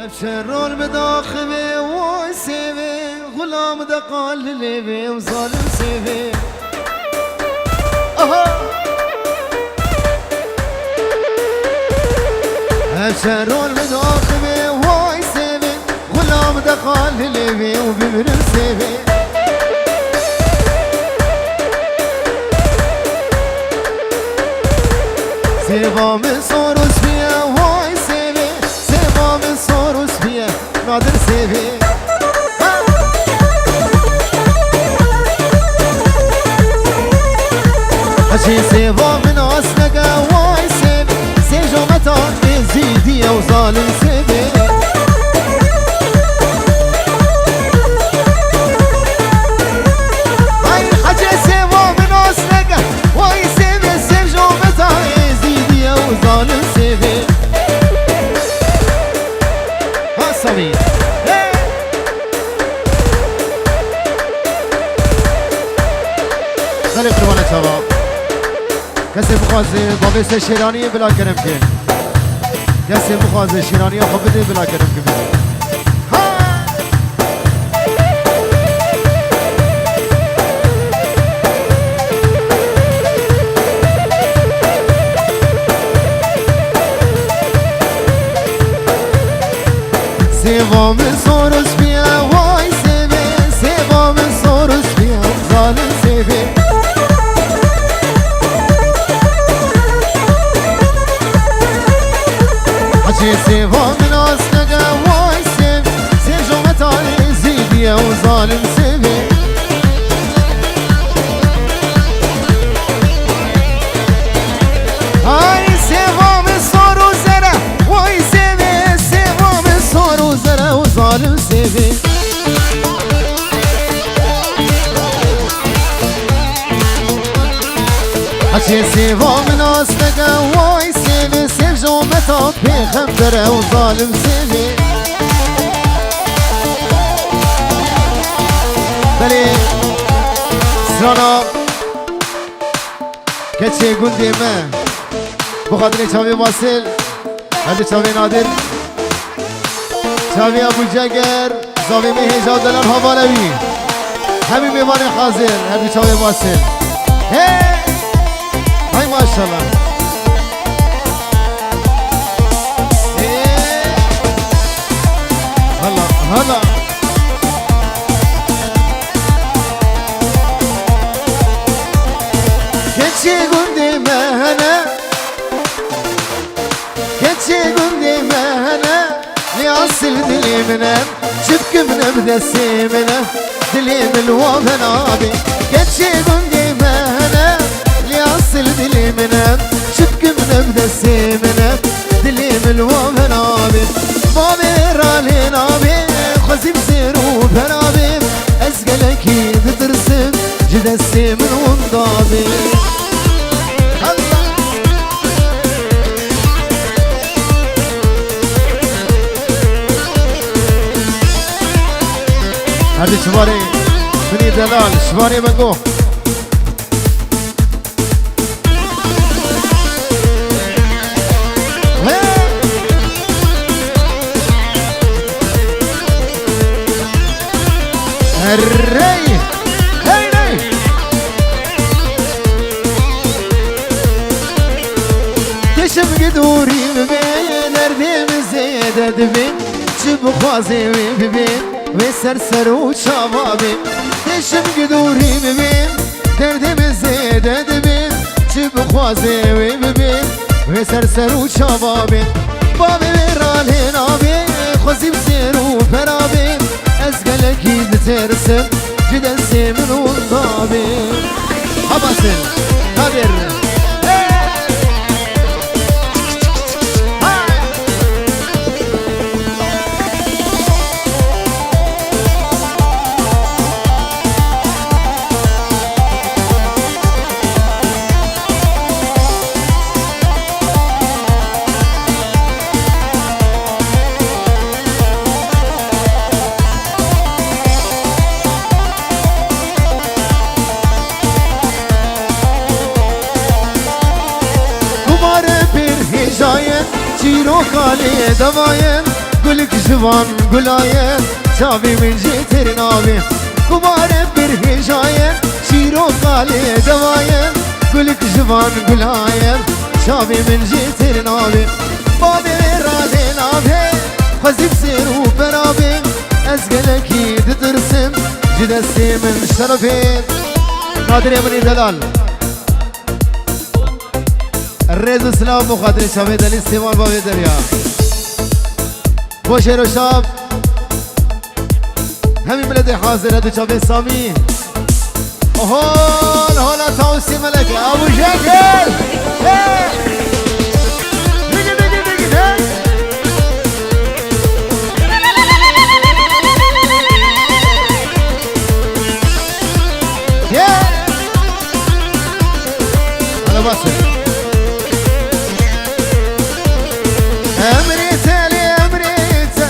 افشرون بداخبه واي سيبه غلام دا قال ليبه وظالم سيبه افشرون بداخبه واي سيبه غلام دا قال ليبه وبمرن سيبه سيبا من صوروس بيه واي سيبه سيبا من صوروس بيه نادر سيبه هشي سيبا من أسنقه واي سيبه سيجو متان بزيدية وظالم سيبه ظالم سيبه ها صميم خلي اخوانا شباب کسی بخوازه بابست شیرانی بلا کرم که کسی بخوازه شیرانی خب بده بلا کرم که بده سيبا من صورس بيها واي سيبه سيبا من صورس بيها ظالم سيبه حجي سيبا من أسنقه واي سيبه سيجو متاني زيدية وظالم سيبه هاي سيبا من صورس زره واي سيبه سيبا من صورس زره وظالم سيبه حجي سيبا من أسنقه واي سيبه سيجو متان بخمدره وظالم سيبه بلي سرانا كتشي قندي ما بخاطري شاوي واصل هذا شاوي نادر شاوي ابو جگر زاوي مهجا دلال حوالوي همي ميوان حاضر هذا شاوي واصل هاي ما شاء الله هلا هلا كتشي قندي مهنا كتشي قندي مهنا ليعصل دلي منه شبك منه بدسي منه دلي من الوطن عابي كتشي قندي مهنا ليعصل دلي منه شبك منه بدسي منه دلي من الوطن عابي بابي رالي نابي خزي بزيرو بنابي أزقلكي بترسم جدسي من ومضابي هذه شواري بني دلال شواري بنقو الري هاي ري تشم قدوري ببين اردم زيادة دبين شب خوازي ببين وسرسر وشبابي تشم قدوري ببين دردم زيادة دبين شب خوازي ببين وسرسر وشبابي بابي رالي نابي خوزي بزيرو فرابي أزقلكي بترسم جدسي من وضابي حبسن قدر چیرو کالی دوایم گلک جوان گلاین چاوی من جیتر ناوی کماره بر هجاین شیرو قالی دواین گلک جوان گلاین چاوی من جیتر ناوی باده راده ناوی خزیب سیر و برابی از گلکی دترسم جدستی من شرفی قادر منی دلال الرئيس السلام مخاطر شامي دليل استعمال بابي دريا بوشير وشاب همي بلدي حاضر هدو شابي سامي هون هون تاوسي ملك ابو شاكر على باسل أمريتا لأمريتا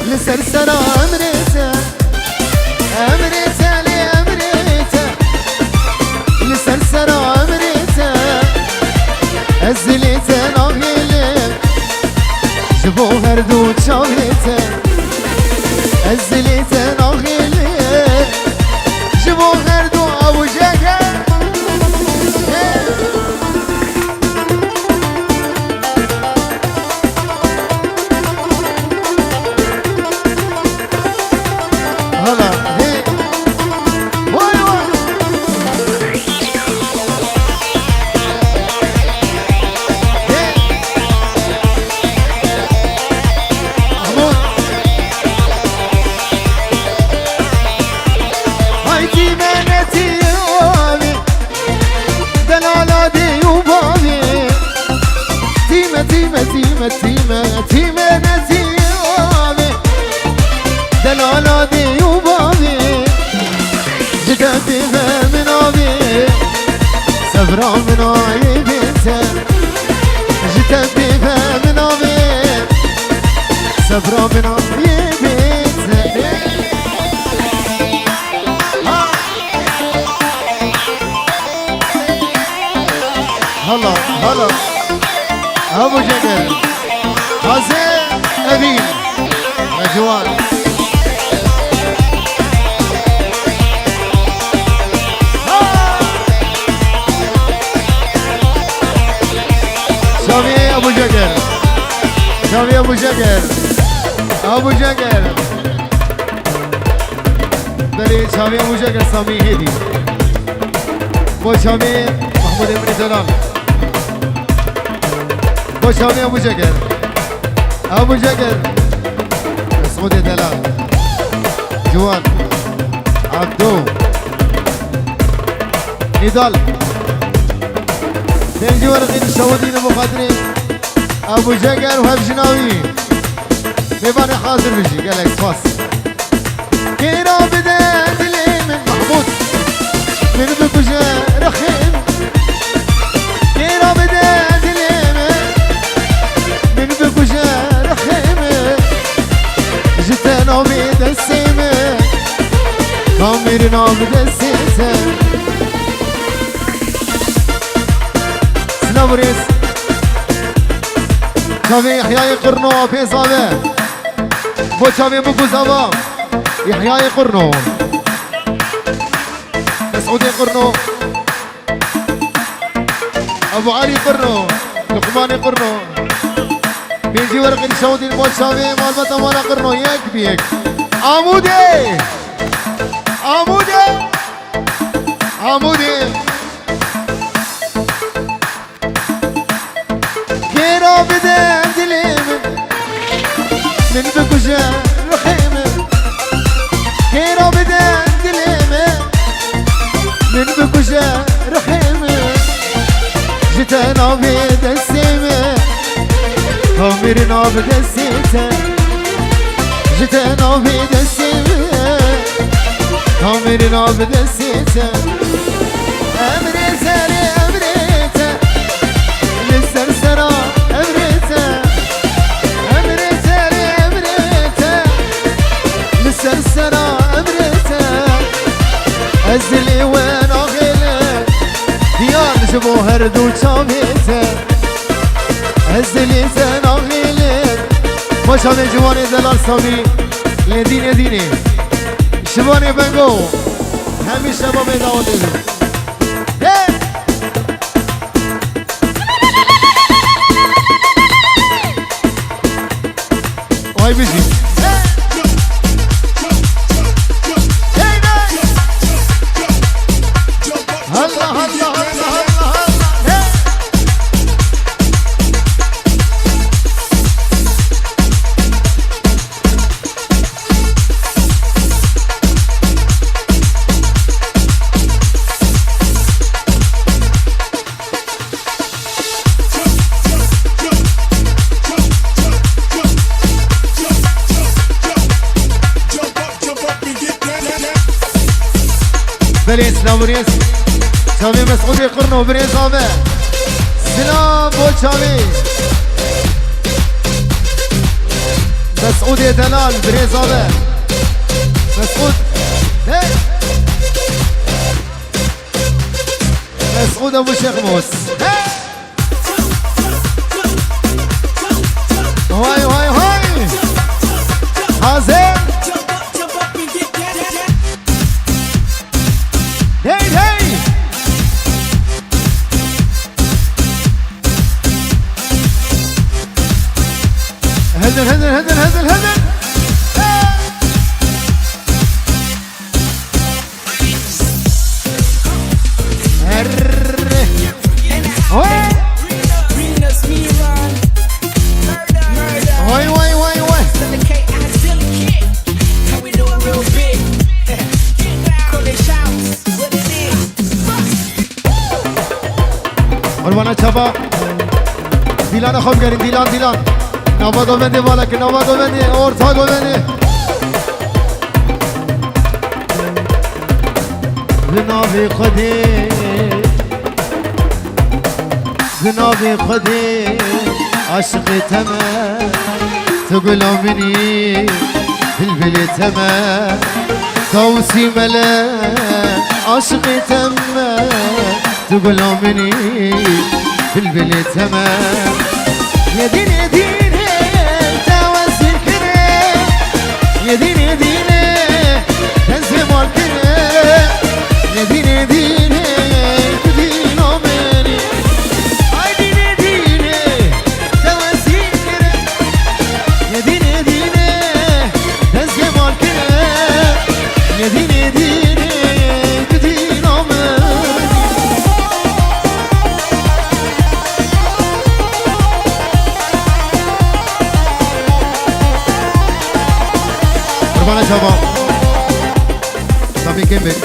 لسرسرة أمريتا أمريتا لأمريتا لسرسرة أمريتا أزليتا نغيلي جبو هردو تشاويتا أزليتا نغيلي جبو هردو أبو جاكر تيمة نسيومي دلالة ديوبامي جدتي من أبي سفرة من عيبتها جدتي من أبي سفرة من عيبتها هلا هلا أبو جدل حسين أبين مجوال شامي أبو جقر شامي أبو جقر أبو جقر بلي شامي أبو جقر سامي هدي بو شامي محمود ابن زلال بو شامي أبو جقر أبو جقر مسعود دلال جوان عبدو نضال نجي ورقين السعوديين أبو خاطري أبو جقر وهب جناوي بيباني حاضر بيجي قال لك فاس كيرا بدا دلي من محمود من بكوجة رخيم كيرا بدا دلي من بكوجة جتنا بيد السيمة كاميرنا بيد السيسة سنابريس شافي يحيى يقرنو في صابه بو شافي بوكو صابه يحيى يقرنو مسعود يقرنو ابو علي يقرنو لقمان يقرنو بيجي ورق السعودي المول شافي مال بطا مال قرنو يك بيك عمودي عمودي عمودي كيرا بدا دليم من بكوجة رخيمة كيرا بدا دليم من بكوجة رخيمة جتنا بيد السيمة كاميرنا بدسيته جتنا بدسيته كاميرنا بدسيته أمريتا لأمريتا للسرسرة أمريتا أمريتا لأمريتا للسرسرة أمريتا أزلي وين أغلى ديار جبو هردو شاميته أزلي زين أغلى خوش همه جوان دلال سامی لدینه دینه شبانه بنگو همیشه شباب دعوت دیدیم آی بیشیم بريس لا بريس شامي مسعود يقرنو بريس آبه سلام بول شامي مسعود دلال بريس آبه مسعود مسعود ابو شيخ موس هاي هاي هاي حازم هاي هاي هدن هدن هدن هدن هدن واي واي واي واي قربانا شباب دیلان خوب کرین دیلان دیلان نوا گوونده بالا که نوا گوونده اورتا گوونده بنابی خودی بنابی خودی عشق تمام تقول مني بالبلي تمام توسي ملا عشق تمام تقول مني بالبلي تمام يا دين يا دين توسي الكريم يا دين يا دين تنزم الكريم يا دين يا دين تدين مني اي دين يا دين توسي الكريم يا دين يا دين تنزم الكريم يا دين يا دين تدين مني قربان شباب سامي كمل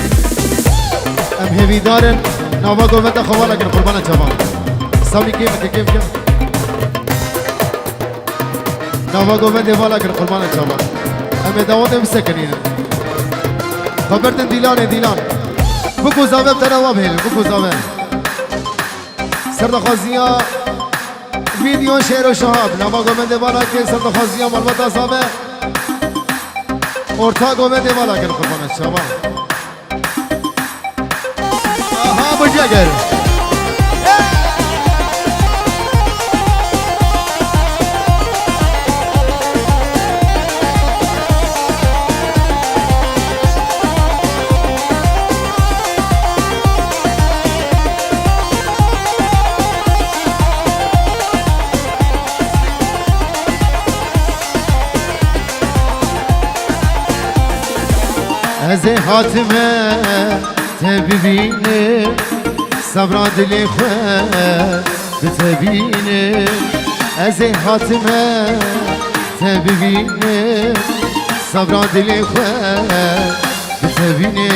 ام هيفي دارن نوا گوونده خوالا کن قربان شباب سامي كمل كم كم نوا گوونده والا کن قربان شباب ام دعوت مسکنین خبرتن دیلان دیلان بکو زاوه بتنوا بهل بکو زاوه سردخوازیا ویدیو شعر و شهاب نوا گوونده والا کن سردخوازیا مالبتا زاوه orta gövde var agar kurban şaba. Aha bu gel. از حاتمه تبینه صبر دل خود بتبینه از حاتمه تبینه صبر دل خود بتبینه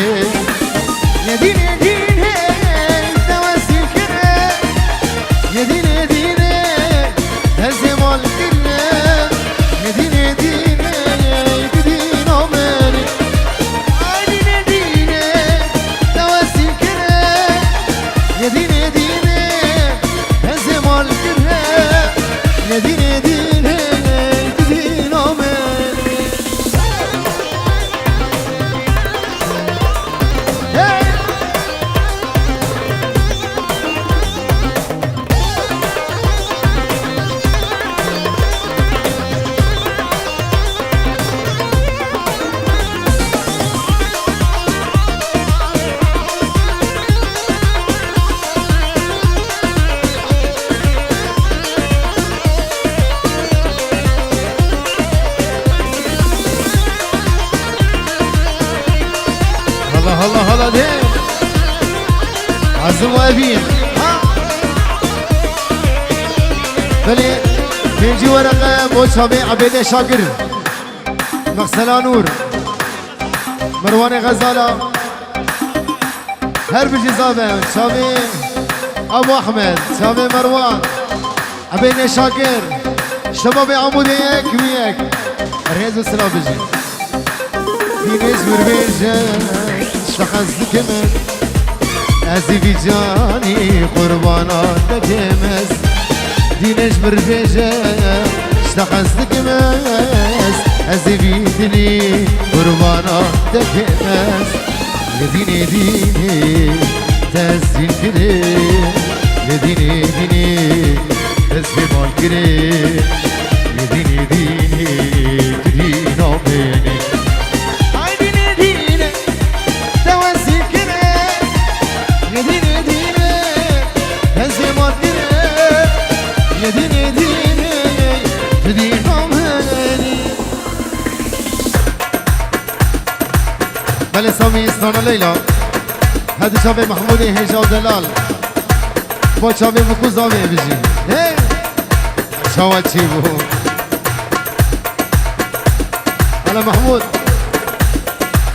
یدین یدین توسل کنه یدین یدین تزمال کنه یدین یدین يديني يديني هزم الكره يديني يديني يديني مني وابين بلي بيجي ورقة بو شابي عبيدة شاكر مغسلة نور مروان غزالة هرب جزابة شابي ابو احمد شابي مروان عبيدة شاكر شباب عمودي يك وياك ريز السلام بيجي دينيش بربيجة اشتخص كمان ازي في جاني قربانات تكمس دينش بربيجة اشتخص كمس ازي في دني قربانات تكمس يديني ديني تزين كده يديني ديني تزين بالكده يديني ديني تدينا بيني بله سامي استانا ليلى هذا شابي محمودي هيجا ودلال بو شابي بكو زامي بيجي هي شاوة تشيبو هلا محمود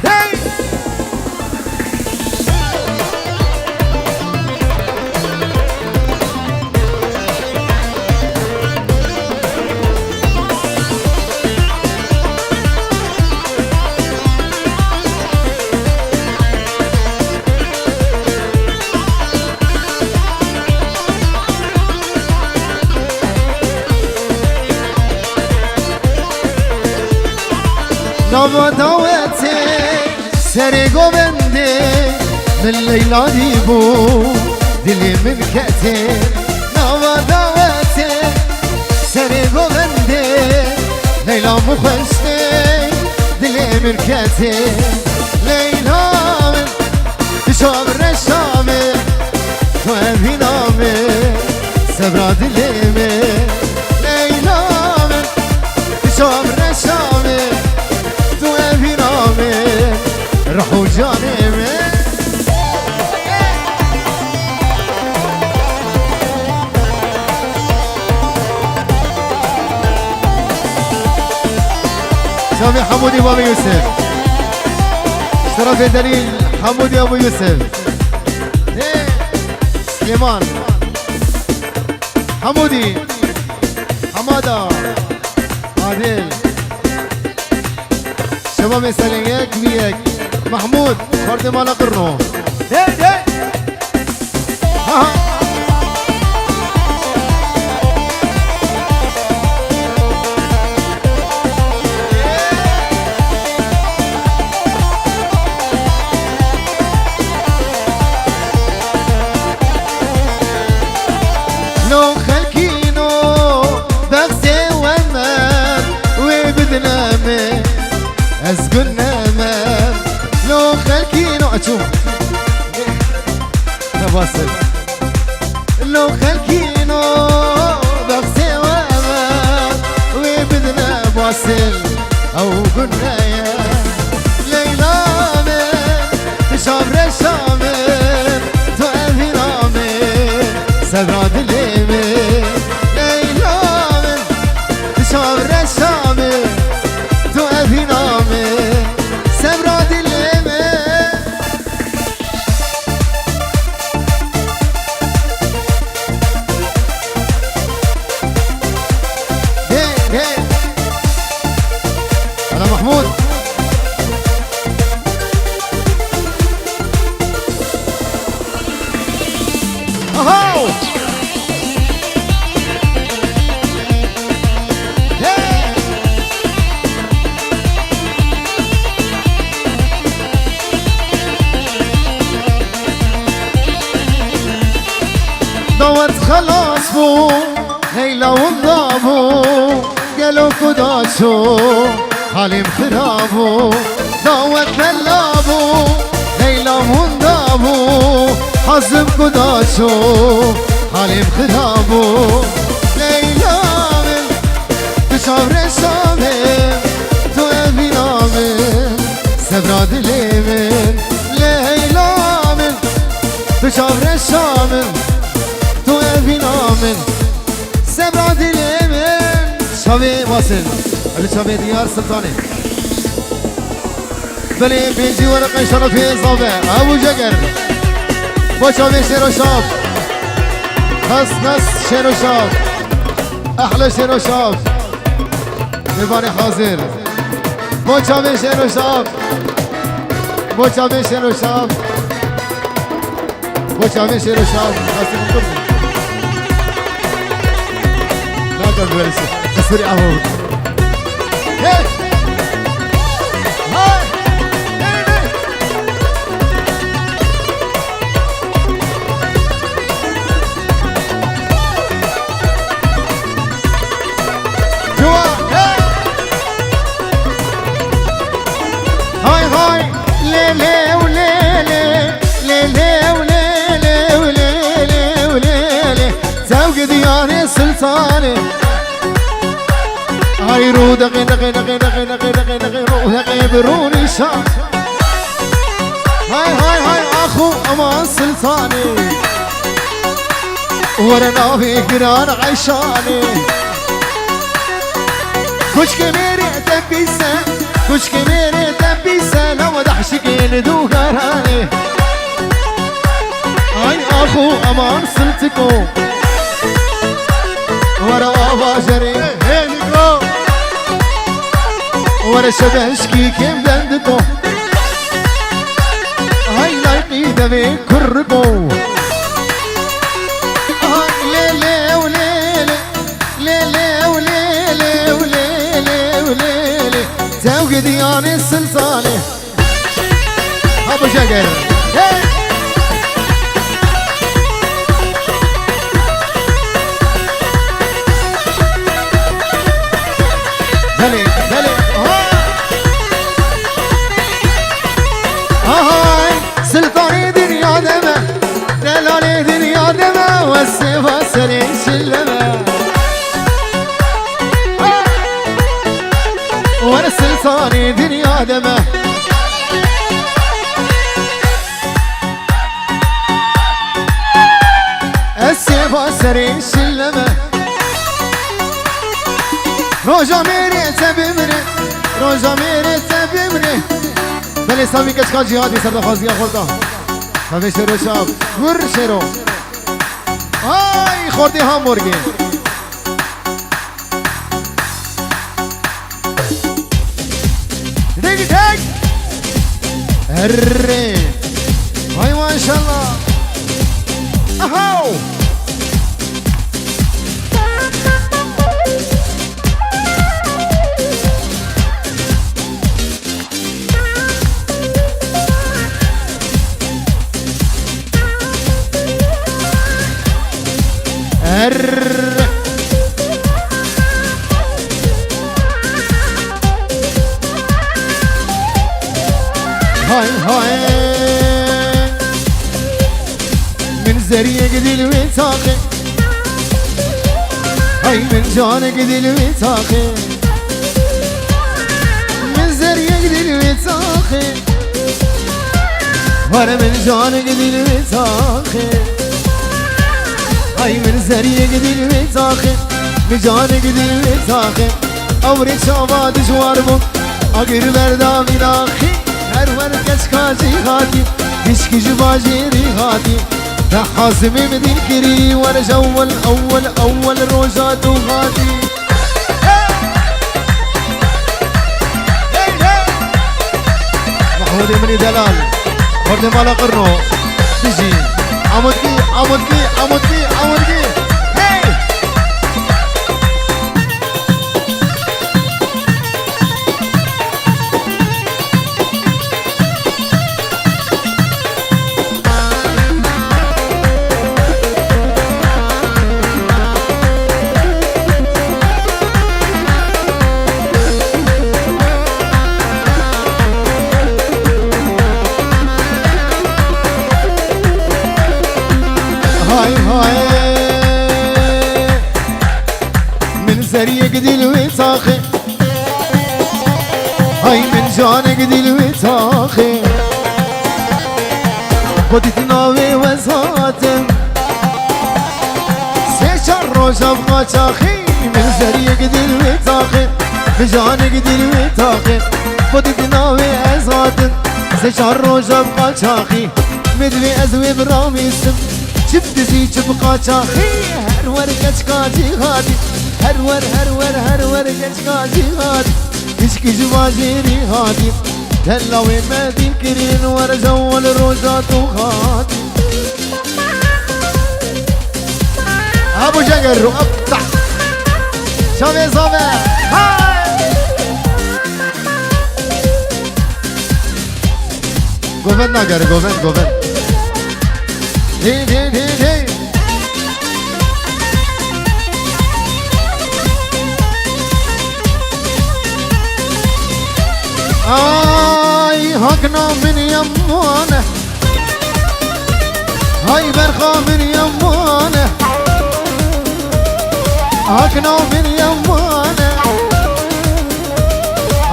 هي نوا داوتي سري قوبندي من ليلى ديبو دلي من كأتي نوا داوتي سري قوبندي ليلى مخشتي دلي من كأتي ليلى من تشوف الرشامي وابي نامي سبرا دلي من ليلى من تشوف الرشامي رحو جانبي سامي حمودي بابا يوسف اشترى دليل حمودي ابو يوسف سليمان حمودي حماده عادل شباب سليك بيك محمود فرد مالا قرنو هي هي ها لو خلكينو بغسي ومن وبدنامي أزقنا مام لو خلكينو أشوف تواصل لو خلكينو بغسي ومام وبدنا بواصل أو قلنا يا ليلى من تشاب رشامن تو أبي رامن سبراد اليمن ليلى من تشاب رشامن تو أبي رامن سبراد اليمن هي هي أنا محمود أهو دوت خلاص بو ليلى والضابو قالوا كداشو حالي مخرابو دوت بلابو ليلى والضابو حزم كداشو حالي مخرابو ليلى من بشعر الشامل تو أبي نامل سبراد اليمن ليلى من بشعر الشامل من تو افینا من سبرا دلی من شاوی واصل علی شاوی دیار سلطانی بلی بینجی ورقه شرفی اضافه ابو جگر با شاوی شیر و شاب نس شیر و شاب احلى شیر و شاب میبانی حاضر با شاوی شیر و شاب با شاوی شیر و شاب با شاوی شیر و شاب خاصی بکن ناکر برسی اسوری اهو سلطاني هاي رو دقي دقي دقي دقي دقي دقي دقي رو دقي بروني شام هاي اخو امان سلطاني ورنا في قران عيشاني كشك ميري تبيسه كشك ميري تبيسه لو دحشكين دو غراني هاي اخو امان سلطكو ورا باجري هينيكو ورا شبشكي كيم دندكو هاي لايقي دبي كركو ليلي وليلي ليلي وليلي وليلي وليلي زوج دياني السلطاني ابو شقر دلي دلي هاي سلطاني دنيا دمه دلالي دنيا دمه والسيفا سري شلمه وانا سلطاني دنيا دمه السيفا سري شلمه روجا میری تبیمری روجا میری تبیمری بله سامی کچکا جهادی سرده خوازگی خورده همه شروع شاب ور شروع آی خوردی همبرگی دیگی دیگ اره آی ماشالله اهو هاي هاي من زريق دل وتاقي هاي من جانك دل وتاقي من زريق دل وتاقي وانا من جانك دل وتاقي هاي من زريق دل وتاقي من جانك دل وتاقي أوري شابات جواربو أقر بردا من آخي هر ورکش کاجی هاتی هیچکی جباجیری هاتی حازمی مدین کری ورج اول روزاتو هاتی محمود منی دلال خورد مالا قرنو تجي عمودكي زريق دل وتاخي هاي من جانك دل وتاخي بدي تناوي وزاتم روش ابقى شاخي من زري قدر وتاخي بجان قدر وتاخي فضيت ناوي ازغاتن سشار روش ابقى شاخي مدوي ازوي برامي السم شفت زي تبقى شاخي هرور كشكاجي غادي هرور كشكاجي غادي كشكش واجيري هادي هلا وين ما تنكرين ورجو الروجات وغادي ابو جقر وقطع شوفي صوفي قوفن ناقر قوفن هي آي هكنا من يمانه هاي برخا من يمانه هكنا من يمانه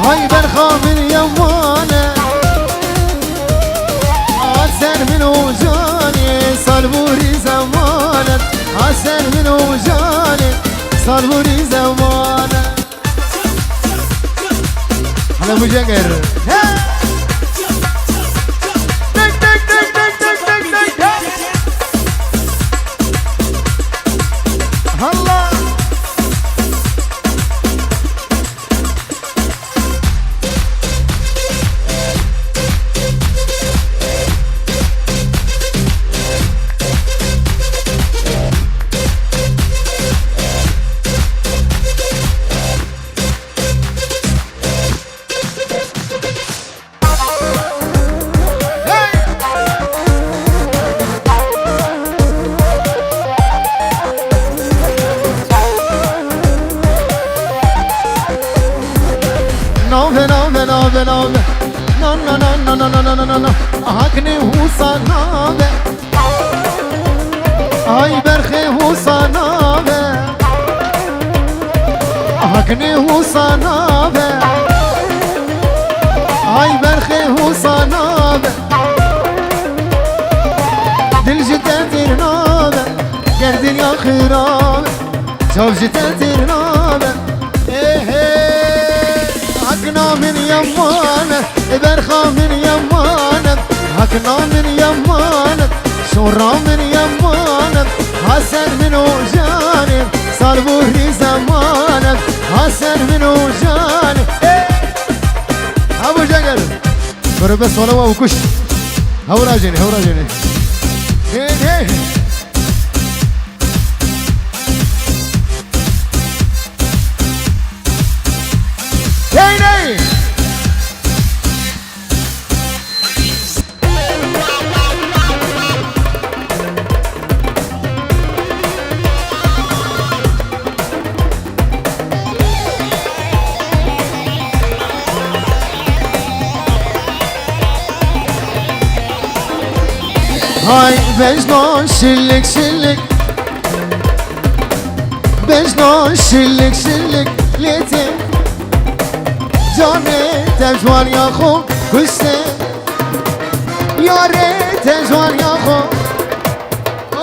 هاي برخا من يمانه عسل من وجاني صلبوري زمانه عسل من وجاني صلبوري زمانه على مجنقر الله no هاكني وصنابه هاي برخي وصنابه هاكني وصنابه هاي برخي وصنابه دل جدا ترنابه قردن يا خرابه شوف جدا ترنابه هكنا من يمانه برخا من يمانه هكنا من يمانه شورا من يمانه حسن من وجانب صلبوري زمانه حسن من وجانب ابو جقل بربس ولا وكش هوراجني هي هاي بجنون شلك بجنون شلك ليتي جاني تجوال يا خو كشتي يا ريت تجوال يا خو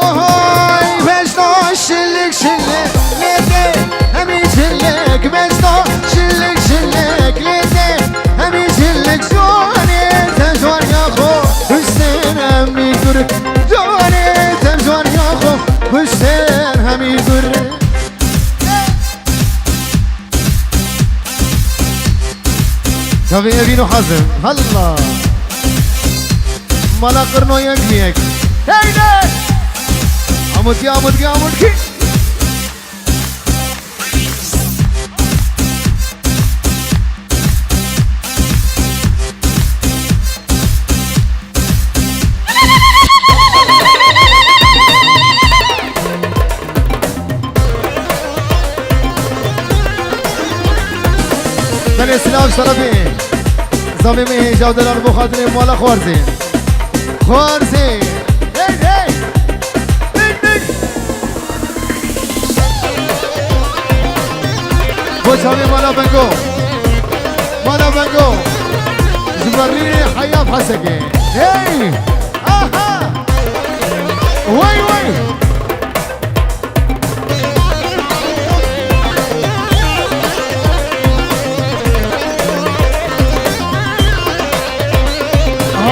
هاي بجنون شلك ليتي همي شلك بجنون شلك ليتي همي شلك جاني تجوال يا خو كشتي همي كرك جاني تجوال يا خو كشتي همي كرك شوفي ابينو حزم هلا مالا قرنو يقليك هيدا عمودكي بني سلام شرفي زميمي جودة الأربو خاطري مولا خوارزين هي بوش هامي مالا بنجو جبريني حياة حسكي هي وي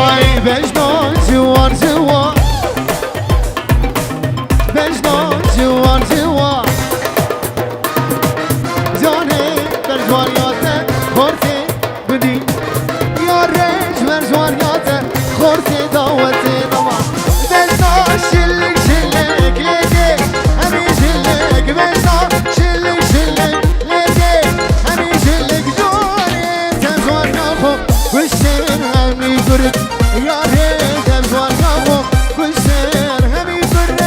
هاي بجنون جوار جوار بجنون جوار جوار جاني برجوار ياته خورتي بدي يا ريج برجوار ياته خورتي دعوتي نما بجنون شلك شلك ليدي همي شلك بجنون شلك شلك ليدي همي شلك جوني تبجوار ياخو وشين همي قرد يا ريج تبجوار ياخو وشين همي قرد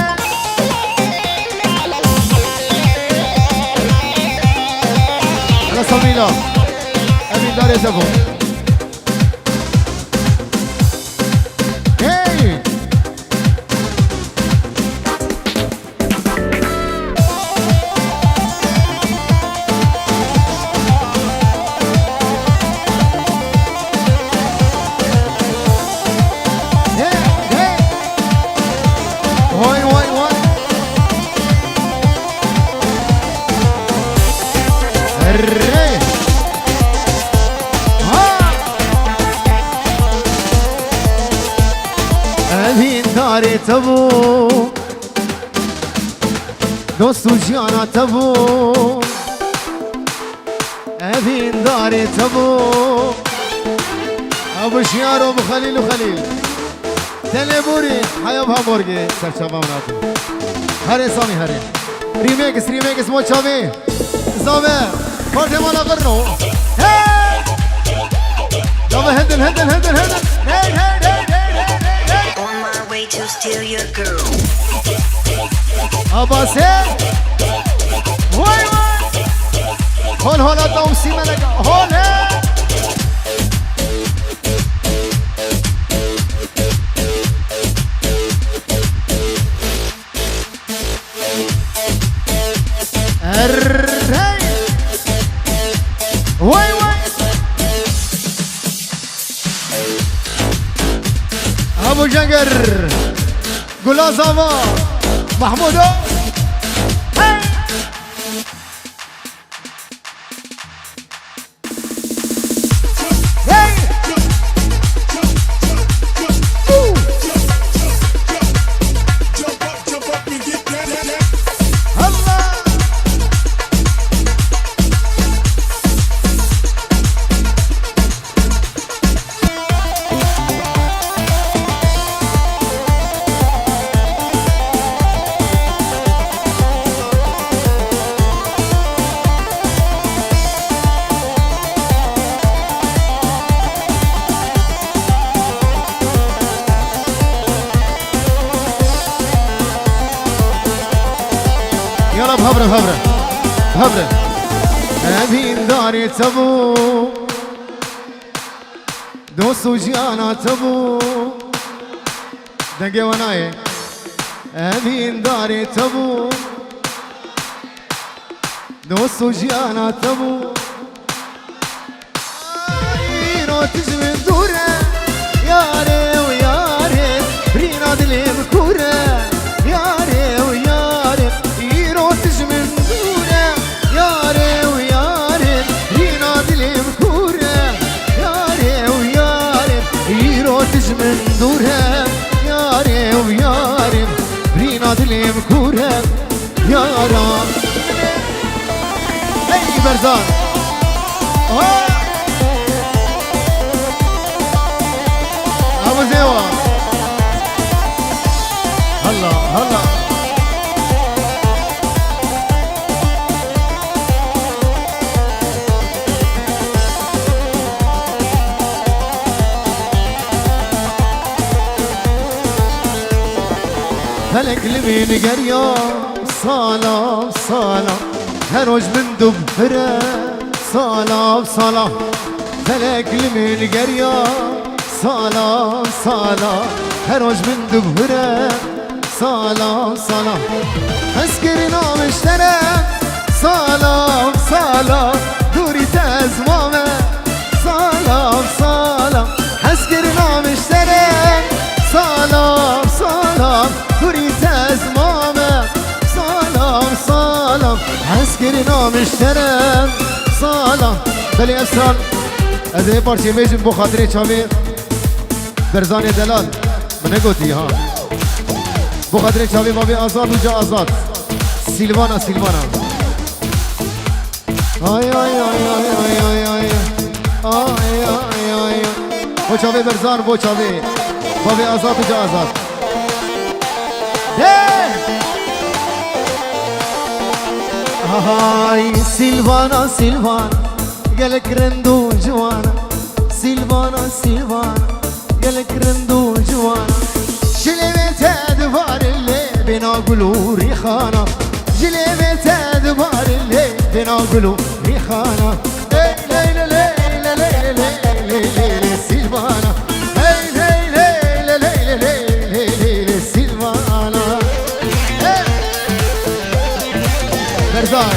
أنا صميلة أبي داري زبو هاي هاي واي واي الري ها أبين داري تبو دوستو جانا تبو أبين داري تبو أبو شيار وأبو خليل وخليل تلبوري حيابها مورجي سرشابا مناتو هري سامي هري ريميكس مو شامي زامي فارتي مالا غرنو هاي يلا هندل هاي On my way to steal your girl. أباسي واي هول الدوم سيمانك هول الري واي أبو جنقر قولا زاما محمودو هاي هاي الله يلا بهبرة أبين داري تبو دوسو جانا تبو دقي وناي أبين داري تبو دوسو جانا تبو عينو تجمن دورة ياري وياري برينا دلي بكورة ياري وياري عينو تجمن دورة ياري وياري برينا دلي بكورة ياري وياري عينو تجمن دورة ياري وياري برينا دلي بكورة يارا هي برزان أبو زيوة هلا فلك لمين قريا صالة هروج من دبرة صالة فلك لمين قريا صالة هروج من دبرة صالة اسكرنا مشترى صالة دوري تزمامة صالة اسكرنا مشترى صالة دوري تزمامة صالة اسكرنا مشترى صالة بلي أسران أزي بارشي ميجن بو خاطري چاوي برزان دلال من قلتي ها بو قدر شابي بابي آزاد وجا آزاد سيلفانا سيلفانا آي آي آي آي آي آي آي آي آي آي بو شابي برزان بو شابي بابي آزاد وجا آزاد هاي سيلفانا سيلفانا قالك رندو جوانا سيلفانا سيلفانا قالك رندو جوانا جلبت ادبار اللي بنا قلو ريخانا جلبت ادبار اللي بنا قلو ريخانا ليلى ليلى ليلى ليلى سيلفانا ليلى ليلى ليلى ليلى سيلفانا برزان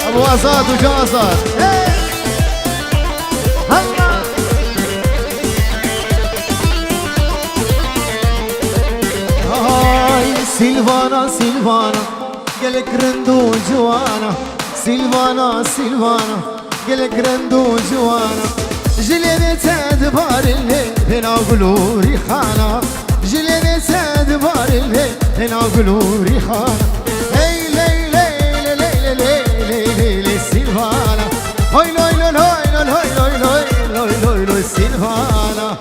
ابو آزاد وجا آزاد سيلفانا سيلفانا قالك رندو جوانا سيلفانا سيلفانا قالك رندو جوانا جلبت ادبار الليل هنا قلو ريحانا جلبت ادبار الليل هنا قلو ريحانا هي لي لي لي لي لي لي سيلفانا هاي لي لي لي لي لي لي سيلفانا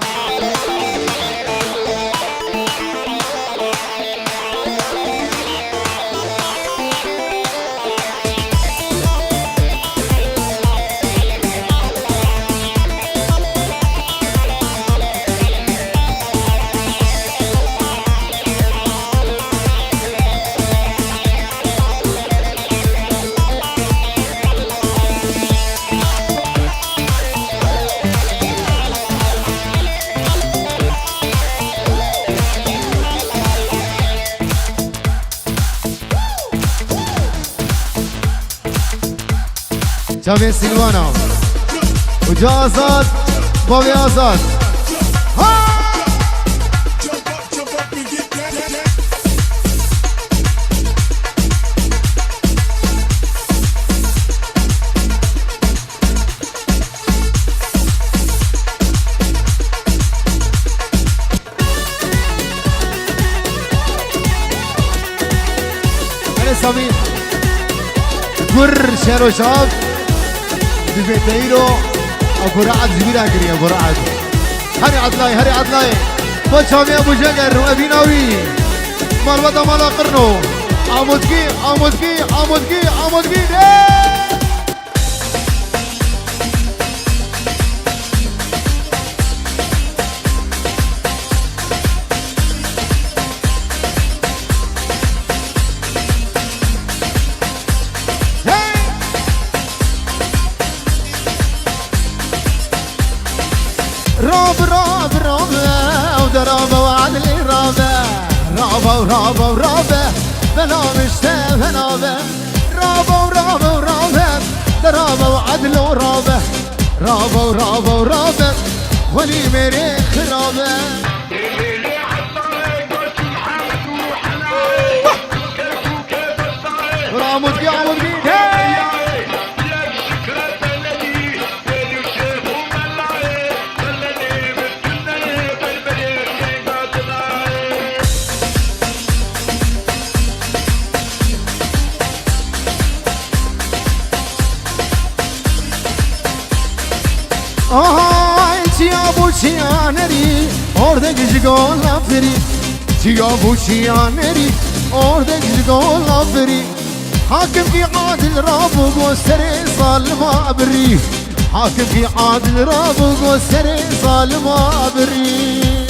شابي سيلفانا وجا آزاد بابي آزاد أنا سمير قر شهر شاب بيتيرو ابو رعد زبيرا كريم ابو رعد هري عدلاي هري عدلاي بشامي ابو جقر وابي ناوي مال ودا مال قرنو عمودكي عمودكي عمودكي عمودكي راب راب راب ودرابة وعدلي رابة رابة ورابة ورابة بلا مشتاق هنابة رابة ورابة ورابة درابة وعدل ورابة رابة ورابة ورابة ولي مريخ رابة رامودكي عمودكي آهای چیا بوچیانری orada gizgol aferi چیا بوچیانری orada gizgol aferi حاكم في عادل رابو وسري ظالم ابري حاكم في عادل رابو وسري ظالم ابري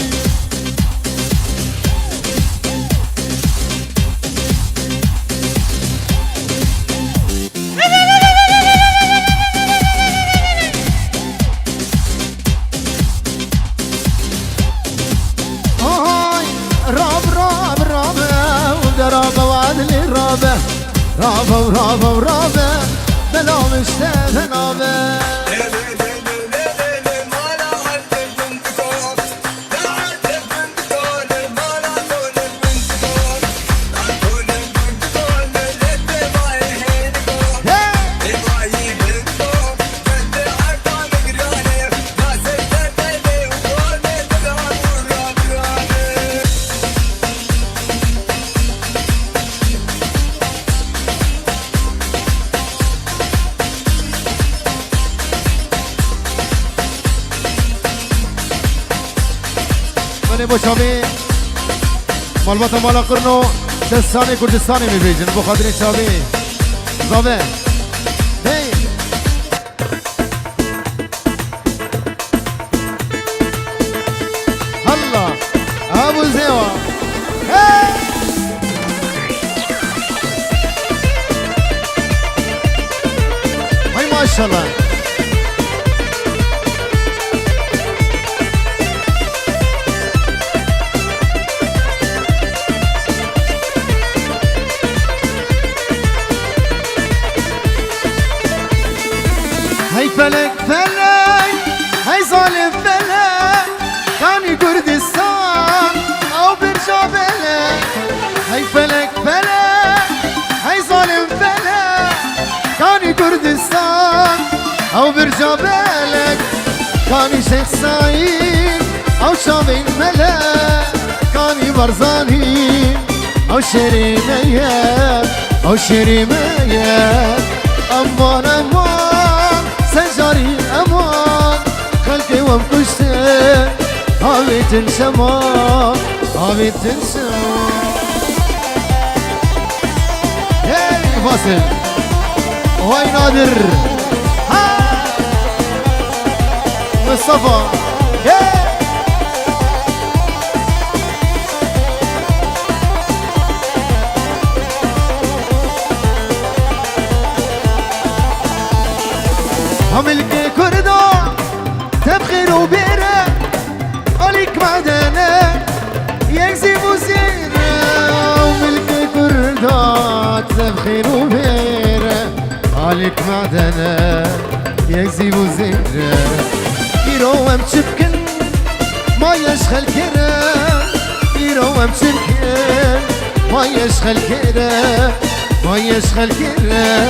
رابة وعدلي رابة رابة ورابة ورابة بلا مشتاق نابة مهرباني بو شابي مالباتا مالا قرنو دستاني كردستاني مبيجن بو خاطرين شابي زابي هي الله ابو زيوا هي هاي ما شاء الله هاي فلك فلك هاي ظالم فلك كاني كردستان او برجع بلك هاي فلك فلك هاي ظالم فلك كاني كردستان او برجع بلك كاني شيخ سعيد او شامين ملك كاني برزاني او شريمية او شريمية امان امان سجاري امان خلقي ومكشتر هاوي تنشما هاوي تنشما هاي فاصل وهاي نادر ها مصطفى هاي هملك كردا تبخير وبيرة عليك معدنة يكزي وزيرة هملك كردا تبخير وبيرة عليك معدنة يكزي وزيرة يروم تشبكن ما يشخل كرا يروم تشبكن ما يشخل كرا ما يشخل كرا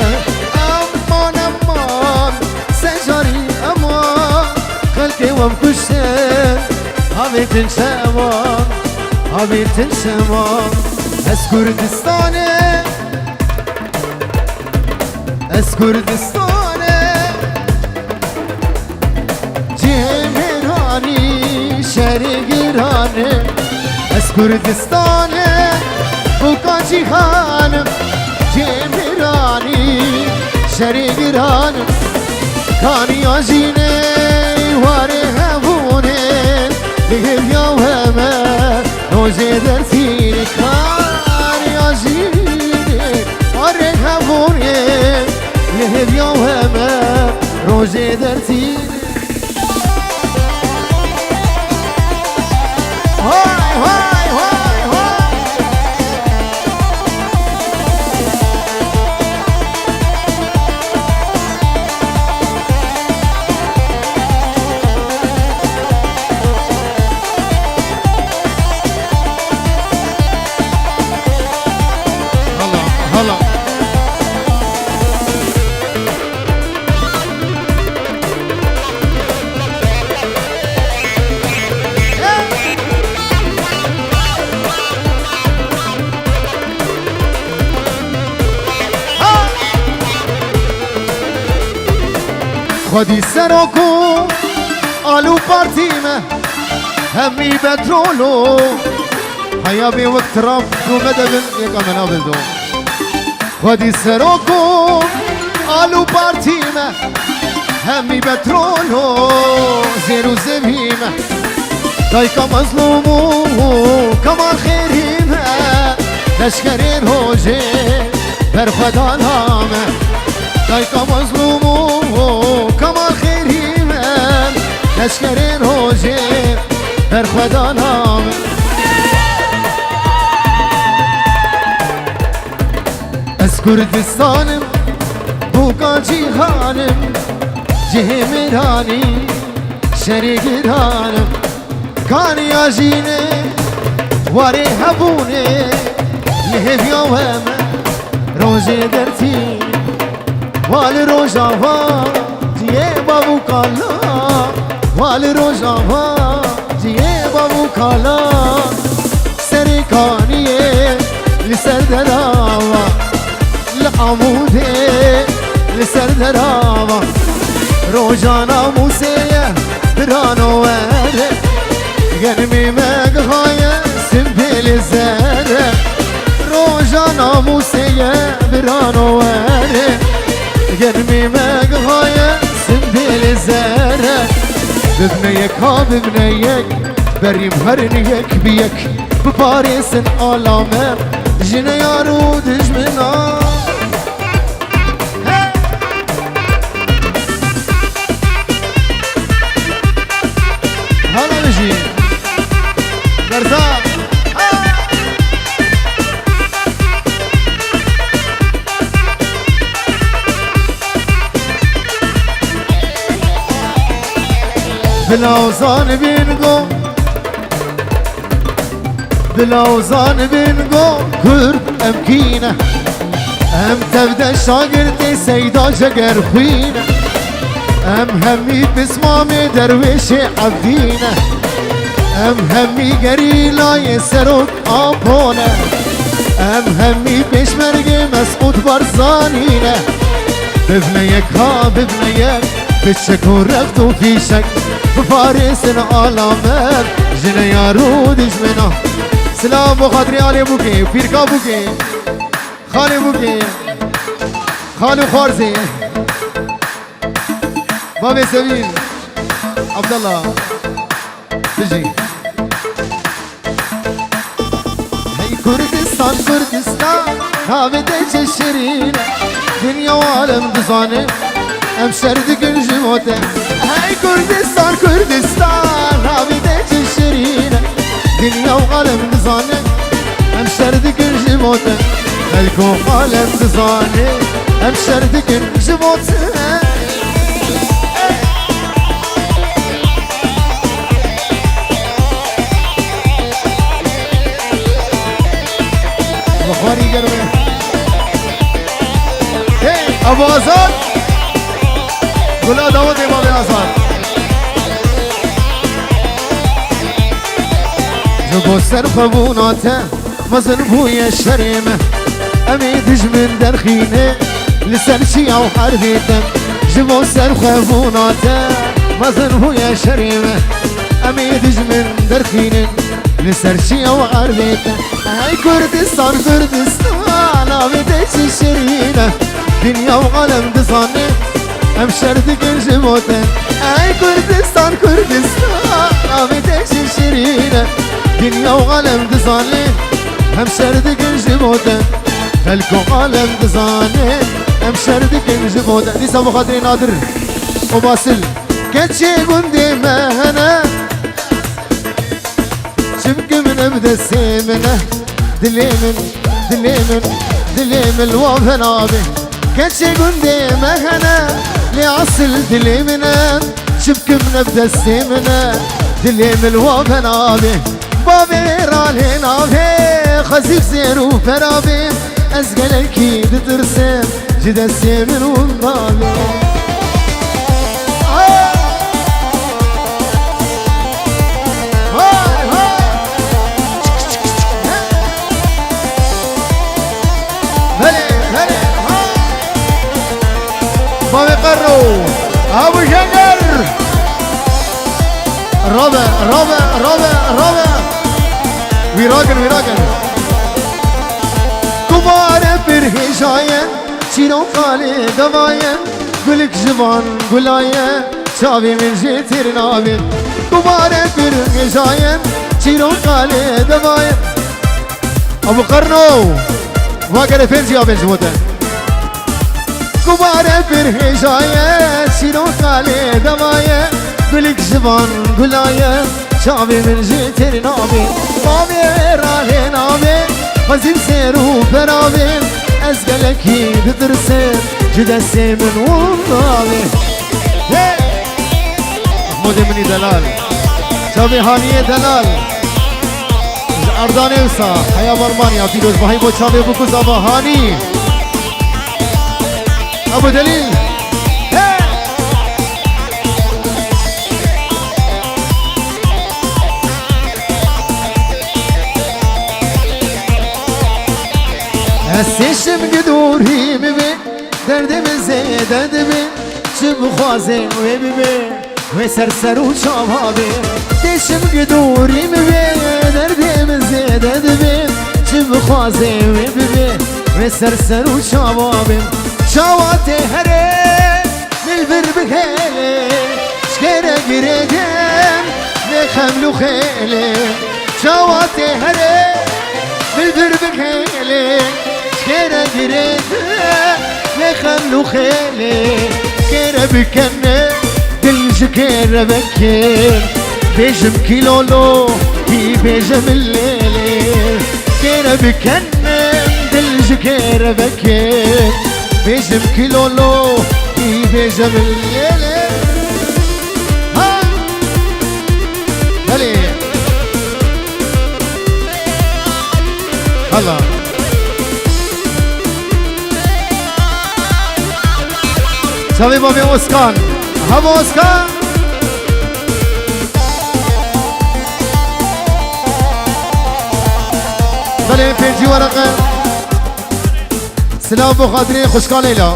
أمان أمان سجاري امان خلقي ومكشتر هاوي تنشمان هاوي تنشمان از كردستاني از كردستاني جيمراني شرقراني از كردستاني بوكاجي خانم جيمراني شرقراني كاني عجيني واري هبوني لهم يا وهما روزي درتيني كاني عجيني واري هبوني لهم يا وهما روزي درتيني هاي هاي هاي هاي هلا خدي سركو آلو بارتيمه همي بترولو حيابي وقت راب دو مدبن يقا منابل دو خدي سركو آلو بارتيمه همي بترولو زيرو زميمه دايكا مظلومو كما خيريمه لشكرين هوجي برخدا نامه دايكا مظلومو كما خيريمه لشكرين هوجي برخدا نامه از كردستانم بوكا جيهانم جهمراني شرقرانم كاني عجيني واري هبوني لهف يوم روزي درتي والروجاوا جيه بابو كالا والروجاوا جيه بابو كالا سركانيه لسر دراوا العمودي لسر دراوا روجانا موسيه برانو وره قلبي مقهى عروسية برانو واره قرمي مقهاية سندل زاره ببنيك ها ببنيك بريم هرنيك بيك بباريس آلامه جنة يارو دجمنا هلا بجي برزاق بلاوزان بينقو بلاوزان بينقو كرد امكينة ام تبدا شاقرتي سيدا جقر خوينة ام همي بسمامي درويشي عبدينة ام همي قريلا يسروك آبونة ام همي بشمرقي مسعود برزانينة ببنيك ها ببنيك بتشك ورفتو في شك بفارس العالمات جنة يارو دجمنا سلام بخاطري علي بوكي بيركا بوكي خالي بوكي خالو خارزي بابي سمين عبد الله تجي هي كردستان كردستان هابتك الشرينة دنيا وعالم دزانه ام شردك الجموتة هاي كردستان كردستان هابتك الشرينة دنيا وعالم دزانه ام شردك الجموتة هلكو عالم دزانه ام شردك الجموتة بخاري قرمه هي ابو ازاد قول داود امام ازاد جبو سر خبوناته مزن بويا شريمه امي دج من درخينه لسان شيا وحربيته جبو سر خبوناته مزن بويا شريمه امي دج من درخينه لسان شيا وحربيته هاي كردستان كردستان عبدك الشرينه دنيا وعالم دزانه ام شردك الجموتة اي كردستان كردستان عبدك الشرينه دنيا وعالم دزانه ام شردك الجموتة خلكو عالم دزانه ام شردك الجموتة لسه بخاطري نادر وباسل كتشي قندي مهنا شبك من ابدا السيمنه دليمن الوفن عابي كتشي قندي مهنا لأصل دليمنا شبك من ابدا السيمنه دليم الوفن عابي بابي رالي نابي خزيف زيرو فرابي ازقل اكيد ترسم جدا السيمن والنابي بابي قرو ابو شنقر رابع ويراقن كبار برهجاية شيرو قالي دواية قلك جبان قلاية شابي من جيتر نابي كبار برهجاية شيرو قالي دواية ابو قرنو واقر فين جواب جوته كبار برهجاية شيرو قالي دواية قلك جبان قلاية شابي من جيتر نابي مامي رالي نابي خزين سيرو فرابي ازقلك يدرسين جدا السيمن والنابي محمود مني دلال شابي هانية دلال ارداني وسا حيا برمانيا فيروز بهاي بو شابي بكوز ابا هاني ابو دليل هسيشم قدوري ببي دردم زيدد بي شب خوازي وببي وسرسر وشابابي تشم قدوري ببي دردم زيدد بي شب خوازي وببي بسرسر وشبابم شواتي هري للبر بخيلي شكرا قريدم لخملو خيلي شواتي هري للبر بخيلي شكرا قريدم لخملو خيلي كيرا بكنه دل شكرا بكير بيجم كيلولو في بيجم الليل كيرا بكنه دل شكرا بكير بيجم كيلولو في بيجم الليل ها هلي هلا شباب ابي اوسكان هبو اوسكان بلي بيجي ورقه سلام بو خاطري خوشكا ليلى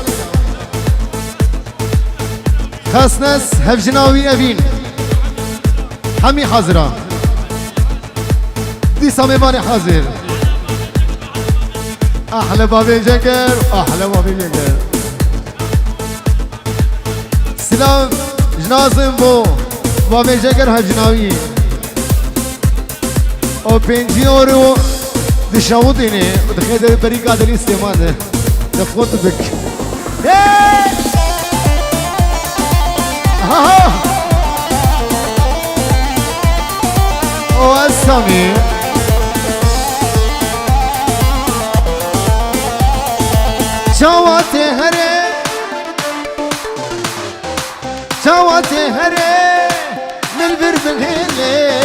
خاص ناس هفجناوي ابين حمي حاضره دي صميماني حاضر احلى بابي جكر احلى بابي جكر سلام جنازم بو بابي جكر هفجناوي او بنجيورو دشاوديني ودخيل بريقة دلي استيمانه دخوت بك ها او السامي شواتي هري شواتي هري للبر بالهيلي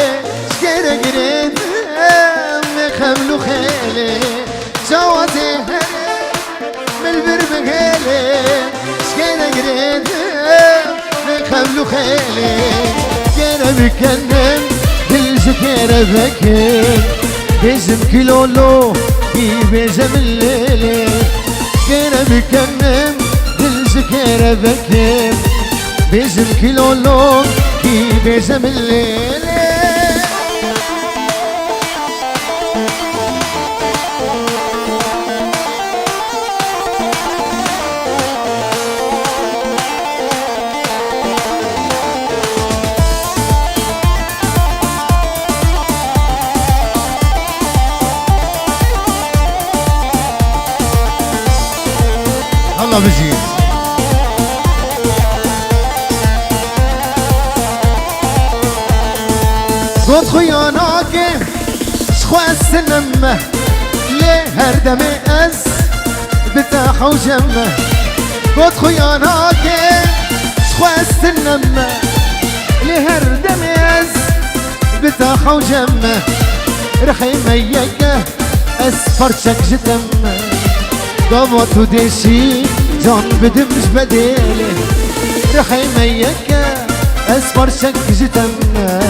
شكرا قريد خملو خيلي شواتي هري للبر بالهيلي شكرا قريد خملو خيلي كيرا بكنن دل شكرا بكير بيجم كيلولو في بيجم الليل كيرا بكنن دل شكرا بكير بيجم كيلولو في بيجم الليل الله بيجي قلت خياناك شخوا السنمة ليه هردمي أز بتاح وجمة قلت خياناك شخوا السنمة ليه هردمي أز بتاح وجمة رخي ميكة أسفرشك جتمة قوت وديشي جان بدمش بديلي رخي ميكة أسفرشك جتمة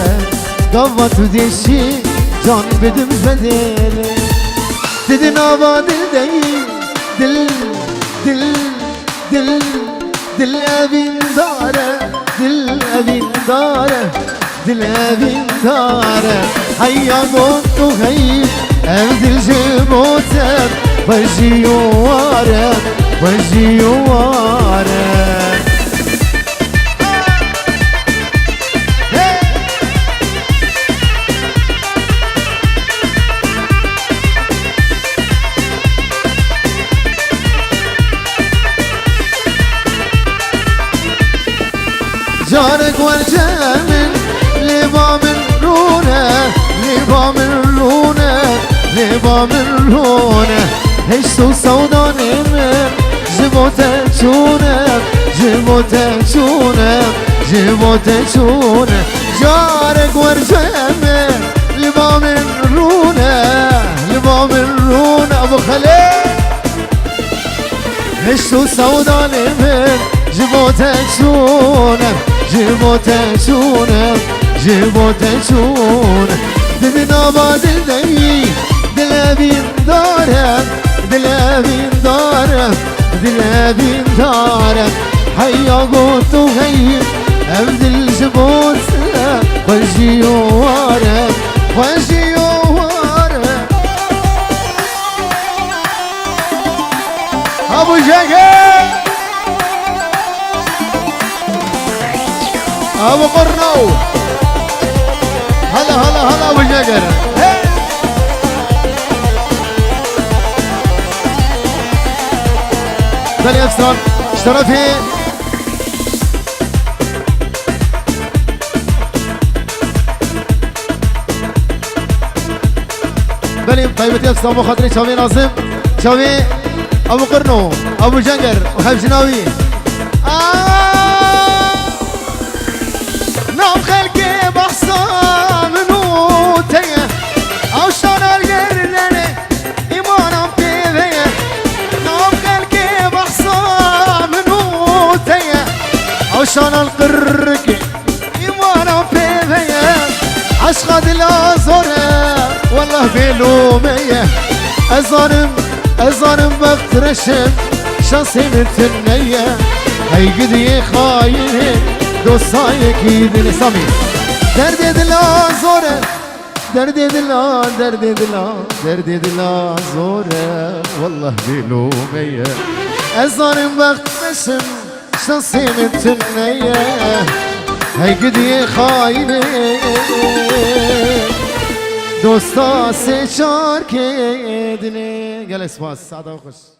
قوت وديشي جان بدمش بديلي تدنا بادل دل دل دل دل أبين داره دل أبين داره دل أبين داره هيا قلت وهي أبدل جبوتك وجي وارك وجي وارك جارك والجامل لبا من رونه لبا من رونه لبا من رونه هشتو سوداني من جبوتك شونك جبوتك شونك جبوتك شونك جارك ورجامل لبا من رونه لبا من رونه ابو خليل هشتو سوداني من جبوتك شونك جبوتك شونك جبوتك شونك دبنا بادل دي دلابين دارك دلابين دارك دلابين دارك هيا قلت وهي ابدل جبوتك وجي وارك وجي وارك ابو قرنو هلا هلا هلا ابو جقر بني افسر اشترفي بني طيبة افسر ابو خاطري شاوي ناظم شاوي ابو قرنو ابو جنقر وحب جناوي نام خلقي بحصان نوتيه او شان القرناني ايمانم بيبيه نام خلقي بحصان نوتيه او شان القرقي ايمانم بيبيه عشقد الازوره والله بلوميه ازارم بقترشم شانسي متنيه هي قدي خاينه دوستای کیدن سامی درد دلا زوره درد دلا زوره والله بلوميه ازارم وقت نشم شانسی متنیه هی قدی خاینه دوستا سه چار کیدنه گل اسپاس سعدا خوش